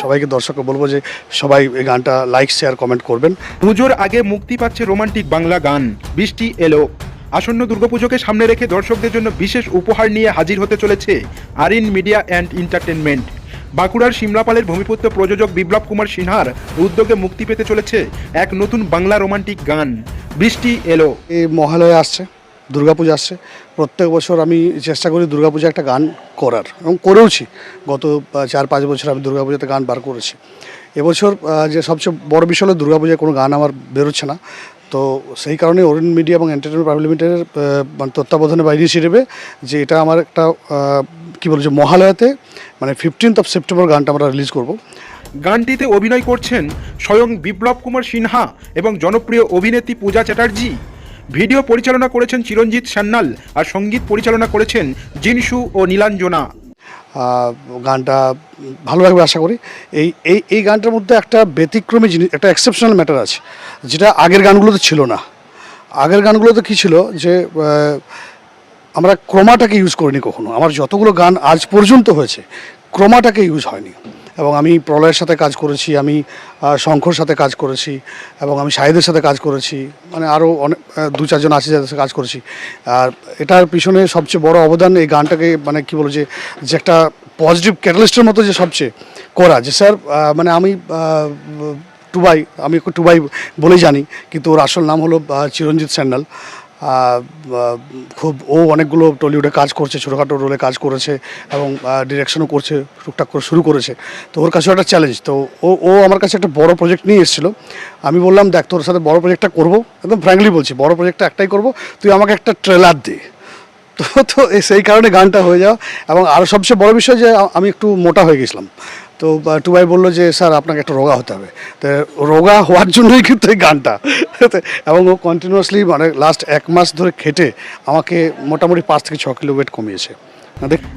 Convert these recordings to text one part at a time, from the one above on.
সবাইকে দর্শককে বলবো যে সবাই এই গানটা লাইক শেয়ার কমেন্ট করবেন। পুজোর আগে মুক্তি পাচ্ছে রোমান্টিক বাংলা গান বৃষ্টি এলো। আসন্ন দুর্গাপুজোকে সামনে রেখে দর্শকদের জন্য বিশেষ উপহার নিয়ে হাজির হতে চলেছে আরিন মিডিয়া অ্যান্ড এন্টারটেনমেন্ট। বাঁকুড়ার সিমলাপালের ভূমিপুত্র প্রযোজক বিপ্লব কুমার সিনহার উদ্যোগে মুক্তি পেতে চলেছে এক নতুন বাংলা রোমান্টিক গান বৃষ্টি এলো। এই মহালয়া আসছে, দুর্গাপূজা আসছে। প্রত্যেক বছর আমি চেষ্টা করি দুর্গাপূজা একটা গান করার, এবং করেওছি। গত 4-5 বছর আমি দুর্গাপূজাতে গান বার করেছি। এবছর যে সবচেয়ে বড় বিষয় হলো দুর্গাপূজায় কোনো গান আমার বেরোচ্ছে না। তো সেই কারণে অরিন মিডিয়া এবং এন্টারটেনমেন্ট প্রাইভেট লিমিটেডের মানে তত্ত্বাবধানে বা ইনিশিয়েটিভে যে এটা আমার একটা কী বলছে মহালয়াতে মানে 15 সেপ্টেম্বর গানটা আমরা রিলিজ করব। গানটিতে অভিনয় করছেন স্বয়ং বিপ্লব কুমার সিনহা এবং জনপ্রিয় অভিনেত্রী পূজা চ্যাটার্জি। ভিডিও পরিচালনা করেছেন চিরঞ্জিত সান্যাল আর সঙ্গীত পরিচালনা করেছেন জিনসু ও নীলাঞ্জনা। গানটা ভালো লাগবে আশা করি। এই গানটার মধ্যে একটা ব্যতিক্রমী জিনিস, একটা এক্সেপশনাল ম্যাটার আছে, যেটা আগের গানগুলোতে ছিল না। আগের গানগুলোতে কী ছিল যে আমরা ক্রোমাটাকে ইউজ করিনি কখনো। আমার যতগুলো গান আজ পর্যন্ত হয়েছে ক্রোমাটাকে ইউজ হয়নি। এবং আমি প্রলয়ের সাথে কাজ করেছি, আমি শঙ্কর সাথে কাজ করেছি, এবং আমি শাহিদের সাথে কাজ করেছি, মানে আরও অনেক 2-4 জন আছে যাদের সাথে কাজ করেছি। আর এটার পিছনে সবচেয়ে বড় অবদান এই গানটাকে মানে কী বলো যে একটা পজিটিভ ক্যাটালিস্টের মতো যে সবচেয়ে করা যে স্যার মানে আমি টুবাই বলেই জানি, কিন্তু ওর আসল নাম হলো চিরঞ্জিত সান্যাল। খুব ও অনেকগুলো টলিউডে কাজ করছে, ছোটোখাটো রোলে কাজ করেছে, এবং ডিরেকশনও করছে, টুকটাক করে শুরু করেছে। তো ওর কাছে একটা চ্যালেঞ্জ। তো ও আমার কাছে একটা বড় প্রজেক্ট নিয়ে এসেছিলো। আমি বললাম দেখ তোর সাথে বড় প্রজেক্টটা করবো, একদম ফ্র্যাঙ্কলি বলছি, বড় প্রজেক্টটা একটাই করবো, তুই আমাকে একটা ট্রেলার দে। তো সেই কারণে গানটা হয়ে যাওয়া। এবং আরও সবচেয়ে বড় বিষয় যে আমি একটু মোটা হয়ে গেছিলাম। তো টুবাই বললো যে স্যার আপনাকে একটা রোগা হতে হবে। তো রোগা হওয়ার জন্যই কিন্তু এই গানটা। এবং ও কন্টিনিউয়াসলি মানে লাস্ট 1 মাস ধরে খেটে আমাকে মোটামুটি 5 থেকে 6 কিলো ওয়েট কমিয়েছে।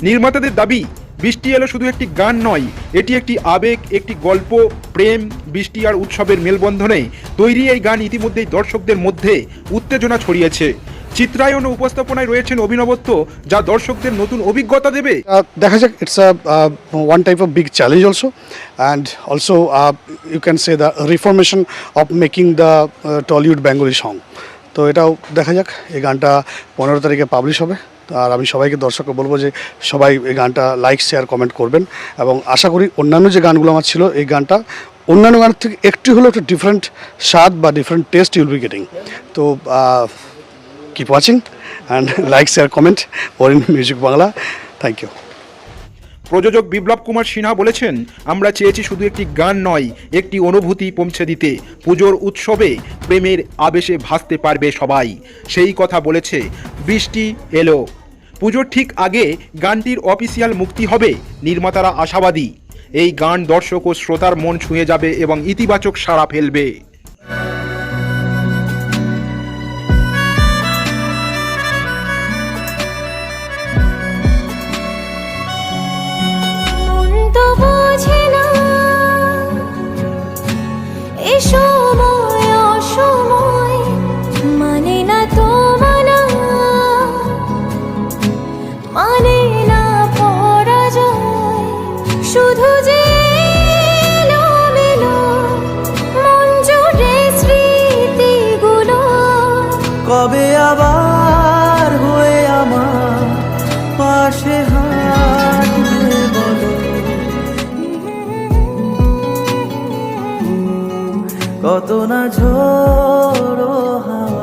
নির্মাতাদের দাবি বৃষ্টি এলো শুধু একটি গান নয়, এটি একটি আবেগ, একটি গল্প, প্রেম, বৃষ্টি আর উৎসবের মেলবন্ধনে তৈরি এই গান ইতিমধ্যেই দর্শকদের মধ্যে উত্তেজনা ছড়িয়েছে। চিত্রায়ন ও উপস্থাপনায় রয়েছেন অভিনবত্ব, যা দর্শকদের নতুন অভিজ্ঞতা দেবে। দেখা যাক, it's one type of big challenge also, and also you can say the reformation of making the Tollywood Bengali song. তো এটাও দেখা যাক। এই গানটা 15 তারিখে পাবলিশ হবে। আর আমি সবাইকে দর্শককে বলবো যে সবাই এই গানটা লাইক শেয়ার কমেন্ট করবেন, এবং আশা করি অন্যান্য যে গানগুলো আমার ছিল এই গানটা অন্যান্য গানের থেকে একটু হলেও একটা ডিফারেন্ট স্বাদ বা different taste you'll be getting. তো keep watching and like, share, comment Orin Music Bangla. Thank you. প্রযোজক বিপ্লব কুমার সিনহা বলেছেন, আমরা চেয়েছি শুধু একটি গান নয়, একটি অনুভূতি পৌঁছে দিতে। পুজোর উৎসবে প্রেমের আবেশে ভাসতে পারবে সবাই, সেই কথা বলেছে বৃষ্টি এলো। পুজোর ঠিক আগে গানটির অফিসিয়াল মুক্তি হবে। নির্মাতারা আশাবাদী এই গান দর্শক ও শ্রোতার মন ছুঁয়ে যাবে এবং ইতিবাচক সাড়া ফেলবে। কবে আবার হয়ে আমার পাশে হাত বলো, কত না ঝোড়ো হাওয়া